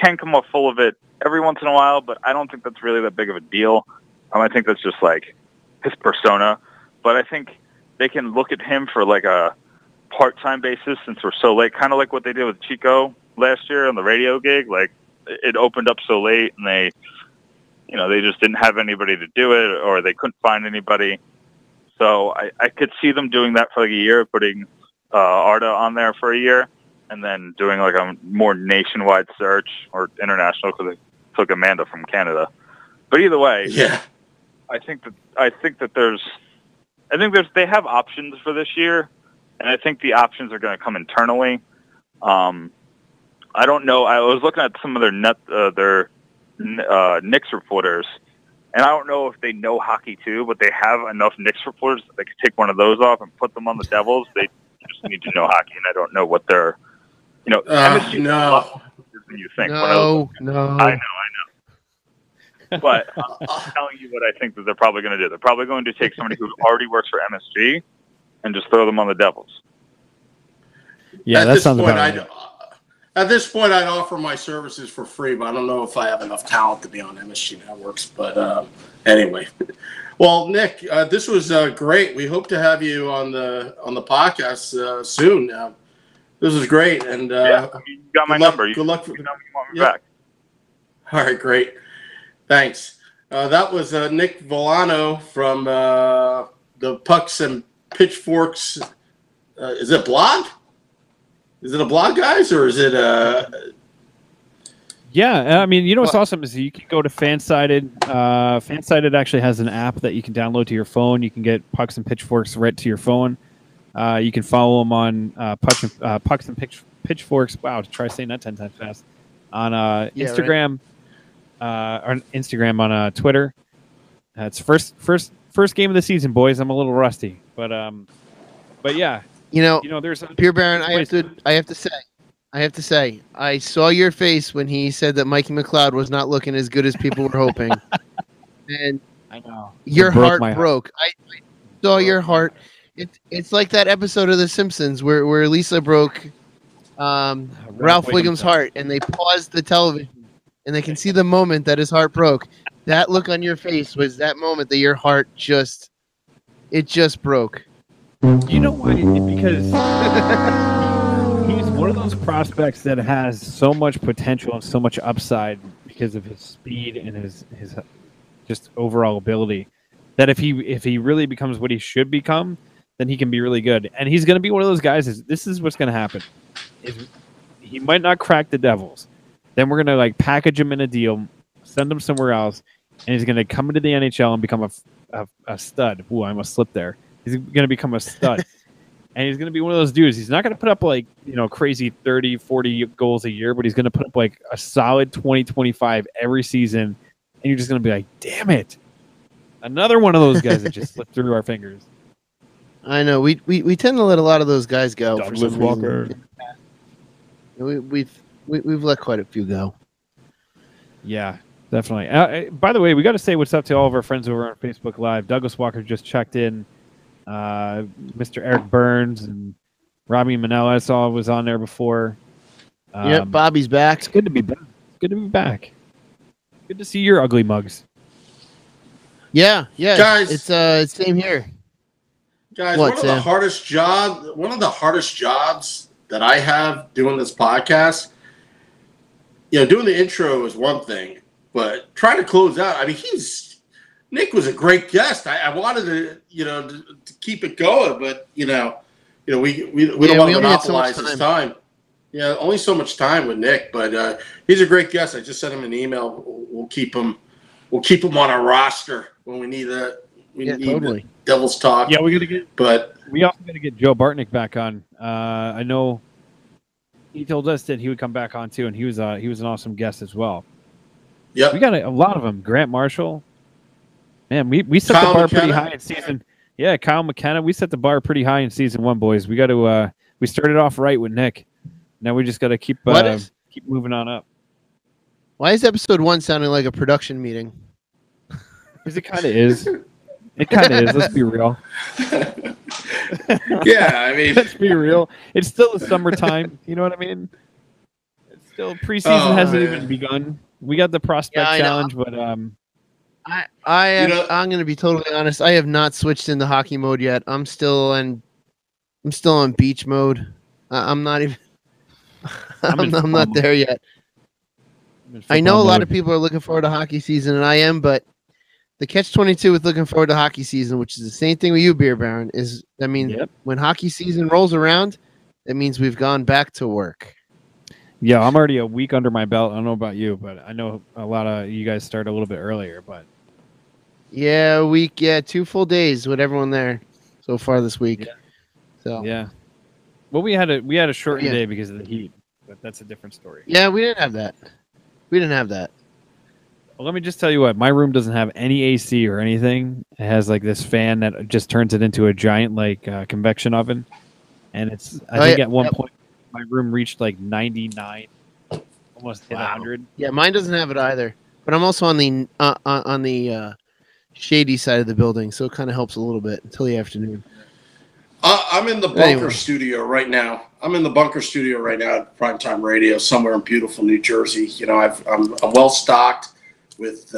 can come off full of it every once in a while, but I don't think that's really that big of a deal. I think that's just like his persona. But I think they can look at him for like a part-time basis, since we're so late, kind of like what they did with Chico last year on the radio gig. Like, it opened up so late, and they just didn't have anybody to do it, or they couldn't find anybody. So I could see them doing that for like a year, putting Arta on there for a year, and then doing like a more nationwide search, or international, because they took Amanda from Canada. But either way, yeah, I think that they have options for this year, and I think the options are going to come internally. I don't know. I was looking at some of their Knicks reporters, and I don't know if they know hockey too, but they have enough Knicks reporters that they could take one of those off and put them on the Devils. They just need to know hockey, and I don't know what they're, MSG no. Than you think. No. I know. But I'm telling you what I think that they're probably going to do. They're probably going to take somebody who already works for MSG and just throw them on the Devils. Yeah, that sounds about right. At this point, I'd offer my services for free, but I don't know if I have enough talent to be on MSG Networks. But anyway, well, Nick, this was great. We hope to have you on the podcast soon. This was great, and you got my number. Good luck. You want me back. All right, great. Thanks. That was Nick Villano from the Pucks and Pitchforks. Is it blog? Is it a blog, guys, or is it Yeah, what's awesome is you can go to FanSided. FanSided actually has an app that you can download to your phone. You can get Pucks and Pitchforks right to your phone. You can follow them on Pucks and Pitchforks. Wow, try saying that 10 times fast. On Instagram, on Instagram, on Twitter. It's first game of the season, boys. I'm a little rusty, but yeah. There's Pure Baron. I have to say, I saw your face when he said that Mikey McLeod was not looking as good as people were hoping, and I know your heart broke. I saw your heart. It's like that episode of The Simpsons where Lisa broke Ralph Wiggum's heart, and they paused the television, and they can see the moment that his heart broke. That look on your face was that moment that your heart just broke. You know why? Because he's one of those prospects that has so much potential and so much upside because of his speed and his just overall ability, that if he really becomes what he should become, then he can be really good. And he's going to be one of those guys. This is what's going to happen. He might not crack the Devils. Then we're going to package him in a deal, send him somewhere else, and he's going to come into the NHL and become a stud. Ooh, I almost slipped there. He's going to become a stud. And he's going to be one of those dudes. He's not going to put up crazy 30, 40 goals a year, but he's going to put up a solid 20, 25 every season. And you're just going to be like, damn it. Another one of those guys that just slipped through our fingers. I know we tend to let a lot of those guys go for Douglas some Walker. reason. We've let quite a few go. Yeah, definitely. By the way, we got to say what's up to all of our friends over on Facebook Live. Douglas Walker just checked in. Mr. Eric Burns and Robbie Manella, I saw was on there before. Yep, Bobby's back. It's good to be back. Good to be back. Good to see your ugly mugs. Yeah, Guys, it's same here. Guys, What, one of Sam? the hardest jobs that I have doing this podcast, doing the intro is one thing, but trying to close out. I mean, Nick was a great guest. I wanted to keep it going, but we don't want to monopolize his time. Yeah, only so much time with Nick, but he's a great guest. I just sent him an email. We'll keep him on our roster when we need totally. Devil's Talk. Yeah, we also got to get Joe Bartnick back on. I know he told us that he would come back on too, and he was an awesome guest as well. Yeah, we got a lot of them. Grant Marshall, man, we set the bar pretty high in season. Yeah, Kyle McKenna, we set the bar pretty high in season 1, boys. We got to we started off right with Nick. Now we just got to keep moving on up. Why is episode 1 sounding like a production meeting? Because it kind of is. It kind of is. Let's be real. Yeah, I mean, let's be real. It's still the summertime. You know what I mean? It's still preseason hasn't even begun. We got the prospect challenge, but I'm going to be totally honest. I have not switched into hockey mode yet. I'm still on beach mode. I'm not even. I'm not there yet. I know a lot of people are looking forward to hockey season, and I am, but the catch-22 with looking forward to hockey season, which is the same thing with you, Beer Baron, when hockey season rolls around, it means we've gone back to work. Yeah, I'm already a week under my belt. I don't know about you, but I know a lot of you guys start a little bit earlier. But yeah, 2 full days with everyone there so far this week. Yeah. So yeah, well, we had a shortened day because of the heat, but that's a different story. Yeah, we didn't have that. Well, let me just tell you what. My room doesn't have any AC or anything. It has like this fan that just turns it into a giant convection oven, and I think at one point my room reached like 99, almost hit 100. Yeah, mine doesn't have it either. But I'm also on the shady side of the building, so it kind of helps a little bit until the afternoon. I'm in the bunker studio right now. I'm in the bunker studio right now at Primetime Radio, somewhere in beautiful New Jersey. I'm well stocked with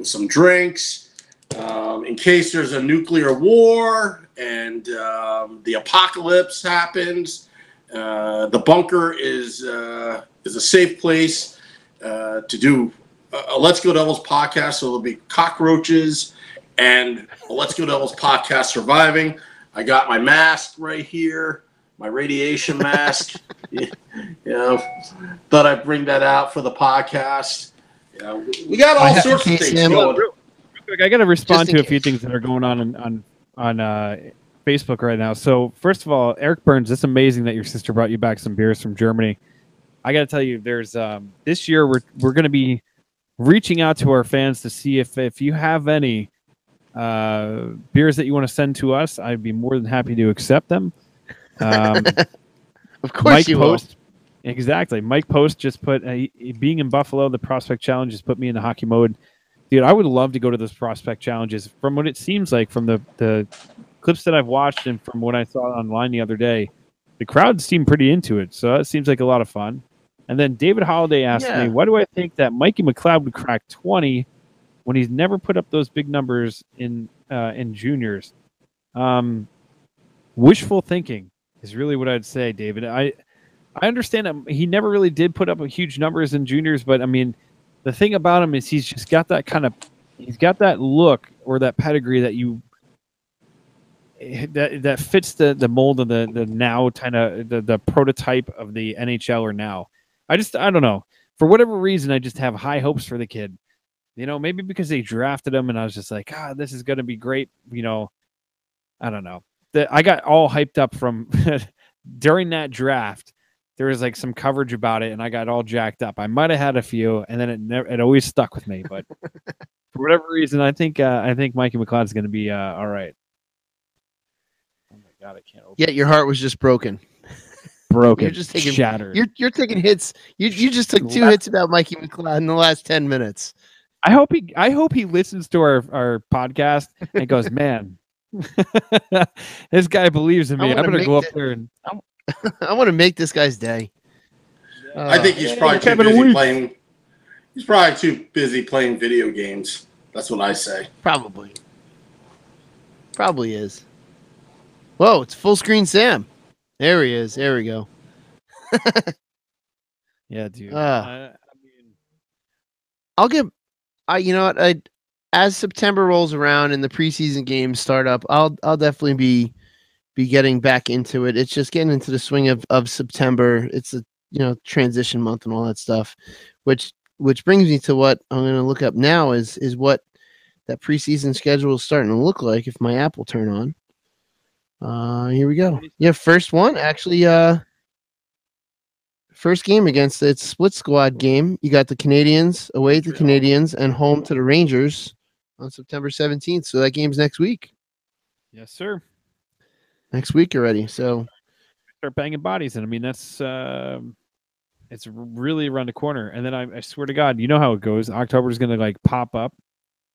some drinks in case there's a nuclear war and the apocalypse happens. The bunker is a safe place to do a Let's Go Devils podcast. So there'll be cockroaches and a Let's Go Devils podcast surviving. I got my mask right here, my radiation mask. Thought I'd bring that out for the podcast. We got all sorts of things going. Real quick, I got to respond to a few things that are going on Facebook right now. So first of all, Eric Burns, it's amazing that your sister brought you back some beers from Germany. I got to tell you, there's this year we're going to be reaching out to our fans to see if you have any beers that you want to send to us. I'd be more than happy to accept them. Of course you will. Exactly. Mike Post just put, being in Buffalo, the Prospect Challenge just put me in the hockey mode. Dude, I would love to go to those Prospect Challenges. From what it seems like, from the clips that I've watched and from what I saw online the other day, the crowd seemed pretty into it. So it seems like a lot of fun. And then David Holliday asked me, why do I think that Mikey McLeod would crack 20 when he's never put up those big numbers in juniors? Wishful thinking is really what I'd say, David. I understand that he never really did put up huge numbers in juniors, but I mean, the thing about him is he's just got that he's got that look or that pedigree that fits the mold of the now kind of the prototype of the NHL or now. I don't know. For whatever reason, I just have high hopes for the kid. Maybe because they drafted him and I was just like, this is going to be great. I don't know. I got all hyped up from during that draft. There was like some coverage about it and I got all jacked up. I might have had a few and then it always stuck with me. But For whatever reason, I think Mikey McLeod's going to be all right. Oh my god, I can't open. Yeah, your heart was just broken. Broken. You're just taking shattered. You're taking hits. You just took 2 hits about Mikey McLeod in the last 10 minutes. I hope he listens to our podcast and goes, man, this guy believes in me. I'm gonna go up there and I want to make this guy's day. I think he's probably too busy playing. He's probably too busy playing video games. That's what I say. Probably is. Whoa, it's full screen Sam. There he is. There we go. Yeah, dude. I'll give. You know what? As September rolls around and the preseason games start up, I'll definitely be getting back into it. It's just getting into the swing of September. It's a transition month and all that stuff, which brings me to what I'm going to look up now is what that preseason schedule is starting to look like if my app will turn on. Here we go. Yeah, first one actually. First game against its split squad game. You got the Canadians away to the Canadians and home to the Rangers on September 17th. So that game's next week. Yes, sir. Next week already. So start banging bodies, and I mean that's it's really around the corner. And then I swear to God, you know how it goes. October is going to like pop up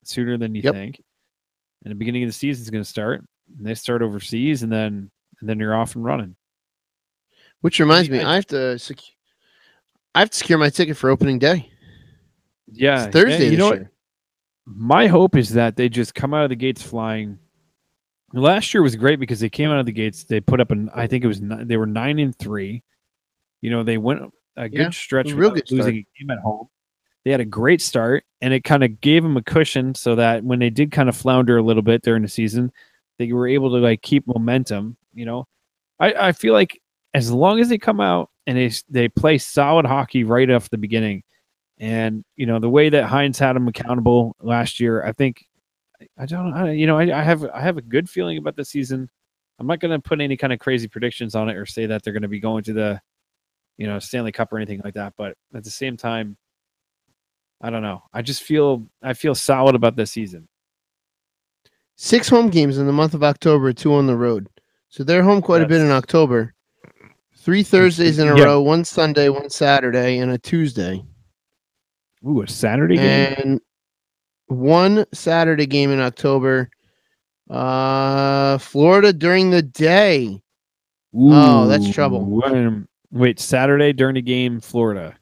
sooner than you think, and the beginning of the season is going to start. And they start overseas, and then you're off and running. Which reminds me, I have to secure my ticket for opening day. Yeah, it's Thursday. You know what? My hope is that they just come out of the gates flying. Last year was great because they came out of the gates. They put up I think it was they were 9-3. They went a good stretch without losing a game at home. They had a great start, and it kind of gave them a cushion so that when they did kind of flounder a little bit during the season, they were able to like keep momentum. I feel like as long as they come out and they play solid hockey right off the beginning, and the way that Hines had them accountable last year, I think I have a good feeling about the season. I'm not going to put any kind of crazy predictions on it or say that they're going to be going to the Stanley Cup or anything like that, but at the same time, I don't know. I feel solid about this season. 6 home games in the month of October, 2 on the road. So they're home quite a bit in October. 3 Thursdays in a row, 1 Sunday, 1 Saturday, and a Tuesday. Ooh, a Saturday game? And 1 Saturday game in October. Florida during the day. Ooh, oh, that's trouble. Wait, Saturday during the game, Florida.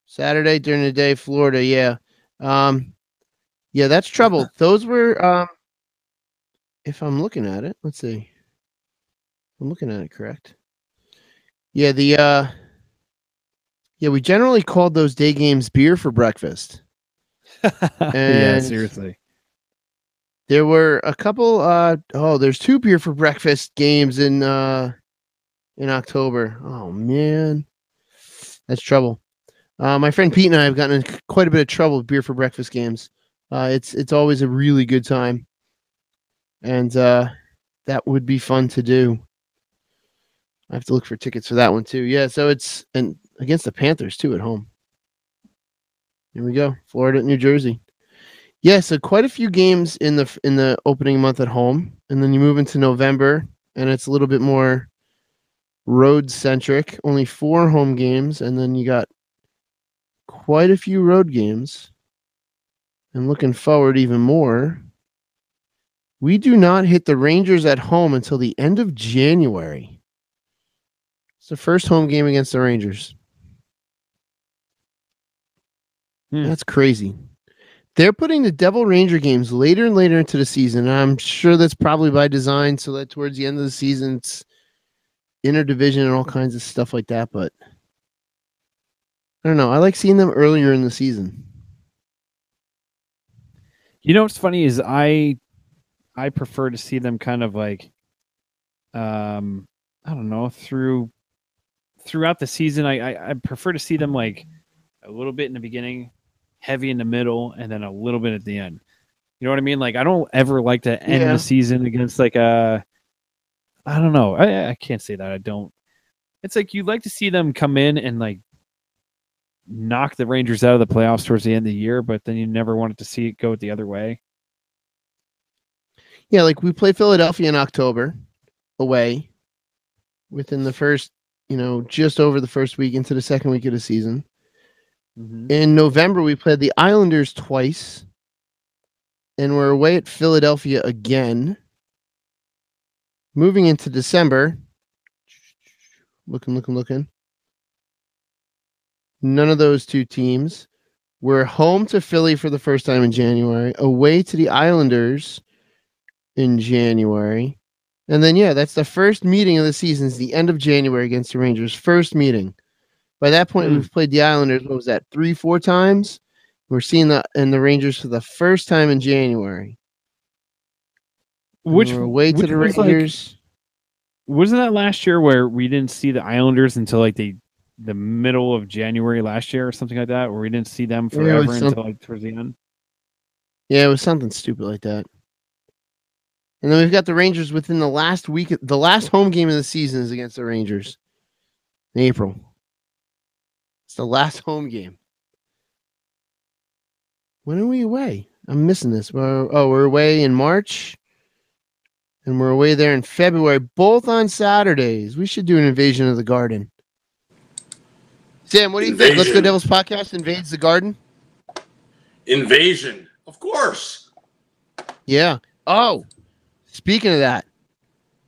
Saturday during the day, Florida, yeah. Yeah, that's trouble. Those were, if I'm looking at it, let's see. I'm looking at it correct. Yeah, we generally called those day games beer for breakfast. Yeah, seriously. There were a couple. There's 2 beer for breakfast games in October. Oh man, that's trouble. My friend Pete and I have gotten in quite a bit of trouble with beer for breakfast games. It's always a really good time, and that would be fun to do. I have to look for tickets for that one too. Yeah, so it's against the Panthers too at home. Here we go, Florida, New Jersey. Yeah, so quite a few games in the opening month at home, and then you move into November, and it's a little bit more road centric. Only 4 home games, and then you got quite a few road games. And looking forward even more, we do not hit the Rangers at home until the end of January. It's the first home game against the Rangers. That's crazy. They're putting the Devil Ranger games later and later into the season. And I'm sure that's probably by design so that towards the end of the season, it's interdivision and all kinds of stuff like that. But I don't know. I like seeing them earlier in the season. What's funny is I prefer to see them kind of like, I don't know, throughout the season. I prefer to see them like a little bit in the beginning, heavy in the middle, and then a little bit at the end. You know what I mean? Like I don't ever like to end the season against like I don't know. I can't say that I don't. It's like you'd like to see them come in and like knock the Rangers out of the playoffs towards the end of the year, but then you never wanted to see it go the other way. Yeah, like we play Philadelphia in October away within the first, just over the first week into the second week of the season. Mm-hmm. In November, we played the Islanders twice, and we're away at Philadelphia again. Moving into December, looking. None of those two teams. We're home to Philly for the first time in January, away to the Islanders in January. And then, that's the first meeting of the season is the end of January against the Rangers. First meeting. By that point, we've played the Islanders, what was that, 3-4 times? We're seeing the Rangers for the first time in January. Which we're away to the Rangers. Wasn't that last year where we didn't see the Islanders until like the middle of January last year or something like that, where we didn't see them forever until like towards the end? Yeah, it was something stupid like that. And then we've got the Rangers within the last week. The last home game of the season is against the Rangers in April. It's the last home game. When are we away? I'm missing this. We're away in March. And we're away there in February, both on Saturdays. We should do an invasion of the Garden. Sam, what do you think? Let's Go Devils podcast invades the Garden? Invasion. Of course. Yeah. Oh, speaking of that,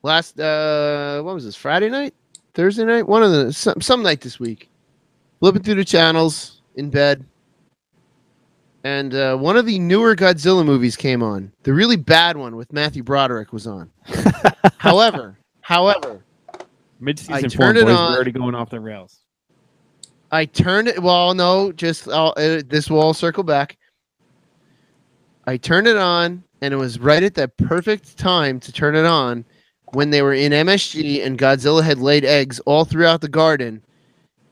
last, what was this, Friday night? Thursday night? One of the, some night this week. Flipping through the channels in bed. And one of the newer Godzilla movies came on. The really bad one with Matthew Brodeur was on. However, mid-season form boys are already going off the rails. I turned it. Well, no, just this will all circle back. I turned it on, and it was right at that perfect time to turn it on when they were in MSG and Godzilla had laid eggs all throughout the garden,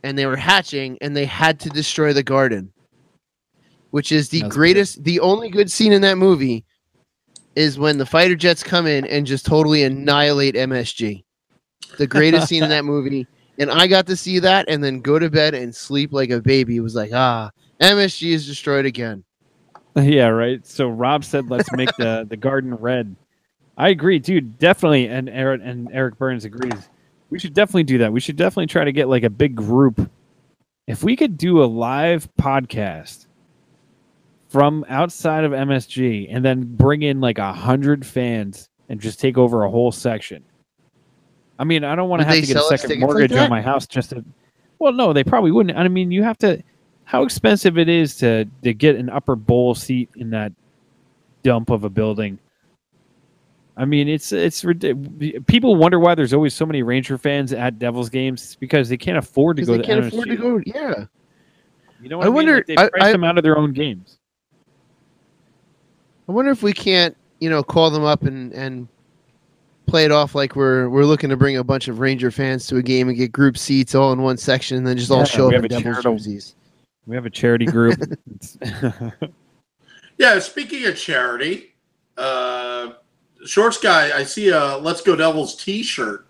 and they were hatching, and they had to destroy the garden. Which is the greatest, the only good scene in that movie is when the fighter jets come in and just totally annihilate MSG. The greatest scene in that movie. And I got to see that and then go to bed and sleep like a baby. It was like, MSG is destroyed again. Yeah, right. So Rob said, let's make the garden red. I agree, dude. Definitely. And Eric Burns agrees. We should definitely do that. We should definitely try to get like a big group. If we could do a live podcast from outside of MSG and then bring in like 100 fans and just take over a whole section. I mean, I don't want to have to get a second mortgage on my house just to... Well, no, they probably wouldn't. I mean, you have to... How expensive it is to get an upper bowl seat in that dump of a building. I mean, it's ridiculous. People wonder why there's always so many Ranger fans at Devils games. It's because they can't afford to go to MSG. They can't afford to go, yeah. You know what I mean? Like, they price them out of their own games. I wonder if we can't, call them up and play it off like we're looking to bring a bunch of Ranger fans to a game and get group seats all in one section and then just all show up in Devils jerseys. We have a charity group. Yeah, speaking of charity, Shorts Guy, I see a Let's Go Devils t-shirt.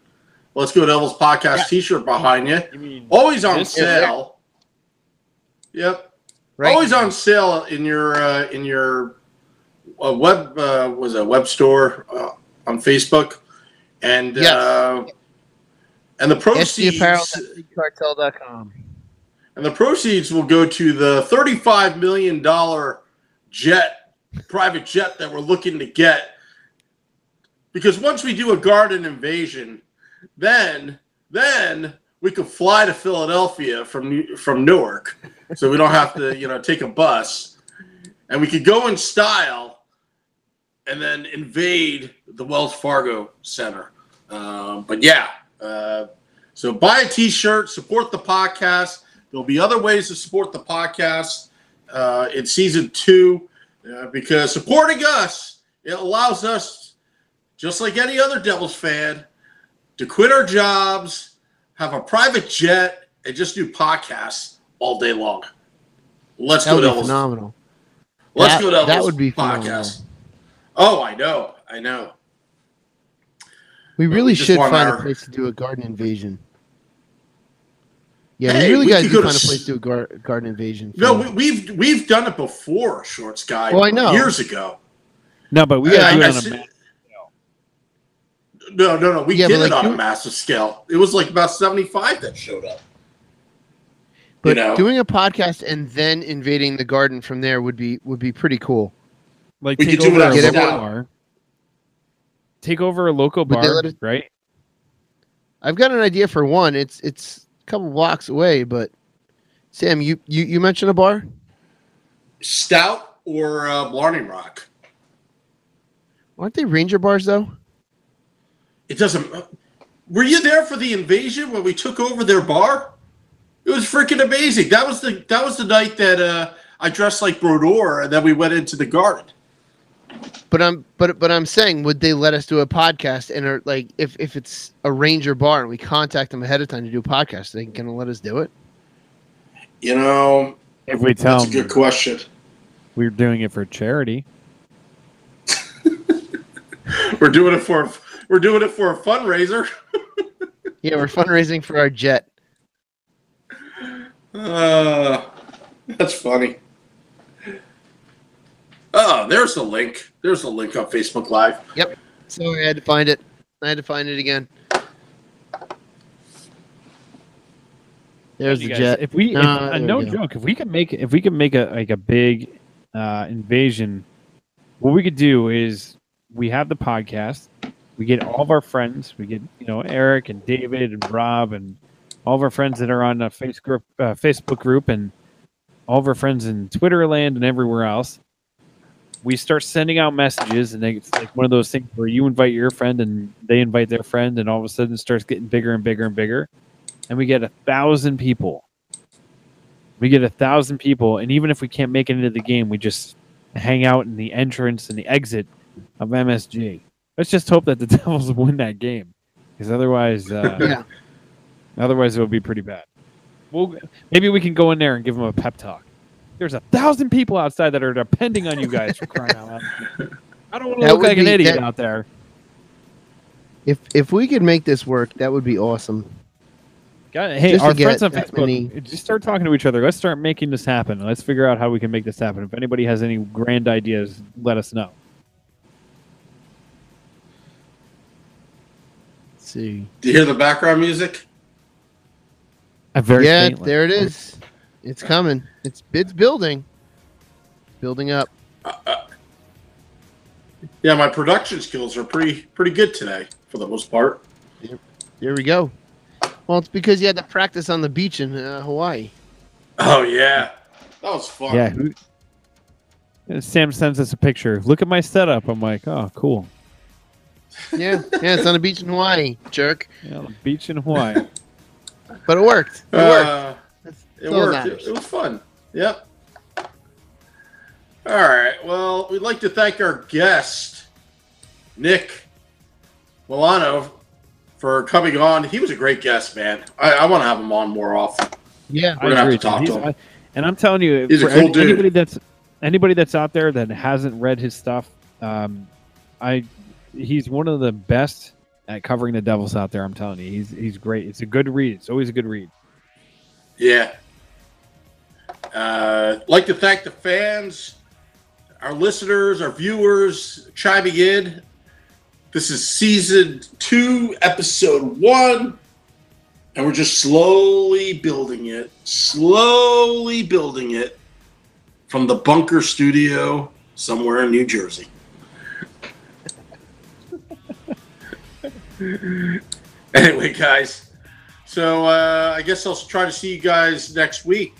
Let's Go Devils podcast t-shirt behind you. Always on sale. Yep. Right. Always on sale in your web store on Facebook, and and the proceeds cartel.com. And the proceeds will go to the $35 million private jet that we're looking to get. Because once we do a garden invasion, then we could fly to Philadelphia from Newark, so we don't have to take a bus, and we could go in style. And then invade the Wells Fargo Center. So buy a t-shirt, support the podcast. There'll be other ways to support the podcast in season 2 because supporting us, it allows us, just like any other Devils fan, to quit our jobs, have a private jet, and just do podcasts all day long. Let's go Devils. Phenomenal. Let's go Devils. That would be podcast. Phenomenal. Oh, I know. We really should find a place to do a garden invasion. Yeah, Hey, we really we got to could go find a to place to do a garden invasion. No, film. we've done it before, Shorts Guy. Well, I know. Years ago. No, but we Yeah, got to do I it on see- a map. No. We Yeah, did but, it like, on a massive scale. It was like about 75 that showed up. But You know? doing a podcast and then invading the garden from there would be pretty cool. Like We take could do over it a on local Stout. bar. Take over a local Would they bar, let us- right? I've got an idea for one. It's a couple blocks away, but Sam, you mentioned a bar? Stout or Blarney Rock. Aren't they Ranger bars though? It doesn't. Were you there for the invasion when we took over their bar? It was freaking amazing. That was the night that I dressed like Brodeur, and then we went into the garden. But I'm saying, would they let us do a podcast? And are, like, if it's a Ranger bar and we contact them ahead of time to do a podcast, they gonna let us do it? You know, If we tell that's a good them question. we're doing it for charity. We're doing it for a fundraiser. Yeah, we're fundraising for our jet. That's funny. Oh, there's the link. There's the link on Facebook Live. Yep. Sorry, I had to find it. again. There's You the guys, jet. If we, There no we go. joke, if we can make a big invasion, what we could do is we have the podcast. We get all of our friends. We get Eric and David and Rob and all of our friends that are on a Facebook group and all of our friends in Twitter land and everywhere else. We start sending out messages, and it's like one of those things where you invite your friend and they invite their friend, and all of a sudden it starts getting bigger and bigger and bigger. And we get 1,000 people. We get 1,000 people, and even if we can't make it into the game, we just hang out in the entrance and the exit of MSG. Let's just hope that the Devils win that game, because otherwise, otherwise it will be pretty bad. Maybe we can go in there and give them a pep talk. There's 1,000 people outside that are depending on you guys for crying out loud. I don't want to look like an idiot out there. If we could make this work, that would be awesome. Hey, Just to our get friends on that Facebook, many- just start talking to each other. Let's start making this happen. Let's figure out how we can make this happen. If anybody has any grand ideas, let us know. Let's see. Do you hear the background music? Very Yeah, faintly. there it is. It's coming. It's building. Building up. Yeah, my production skills are pretty good today for the most part. There we go. Well, it's because you had to practice on the beach in Hawaii. Oh yeah, that was fun. Yeah. Sam sends us a picture. Look at my setup. I'm like, oh, cool. Yeah, it's on a beach in Hawaii, jerk. Yeah, the beach in Hawaii. But it worked. It worked. It all worked. that matters. It was fun. Yep. All right. Well, we'd like to thank our guest, Nick Villano, for coming on. He was a great guest, man. I want to have him on more often. Yeah. We're gonna have to talk to him. And I'm telling you, He's a for cool dude. anybody that's out there that hasn't read his stuff, he's one of the best at covering the Devils out there. I'm telling you, he's great. It's a good read. It's always a good read. Yeah. Like to thank the fans, our listeners, our viewers chiming in. This is season 2, episode 1, and we're just slowly building it from the bunker studio somewhere in New Jersey. Anyway, guys, so I guess I'll try to see you guys next week.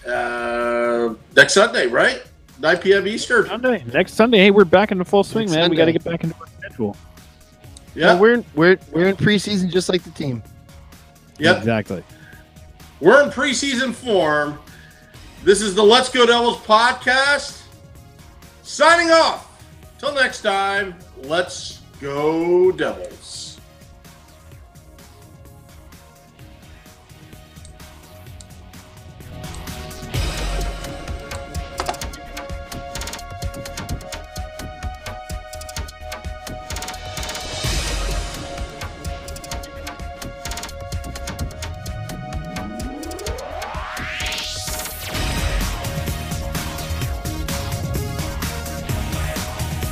Next Sunday, right? 9 p.m. Eastern. Next Sunday. Hey, we're back in the full swing, Next man. We got to Sunday. get back into our schedule. Yeah, Well, we're in preseason just like the team. yep. Exactly. We're in preseason form. This is the Let's Go Devils podcast. Signing off. Till next time, let's go Devils.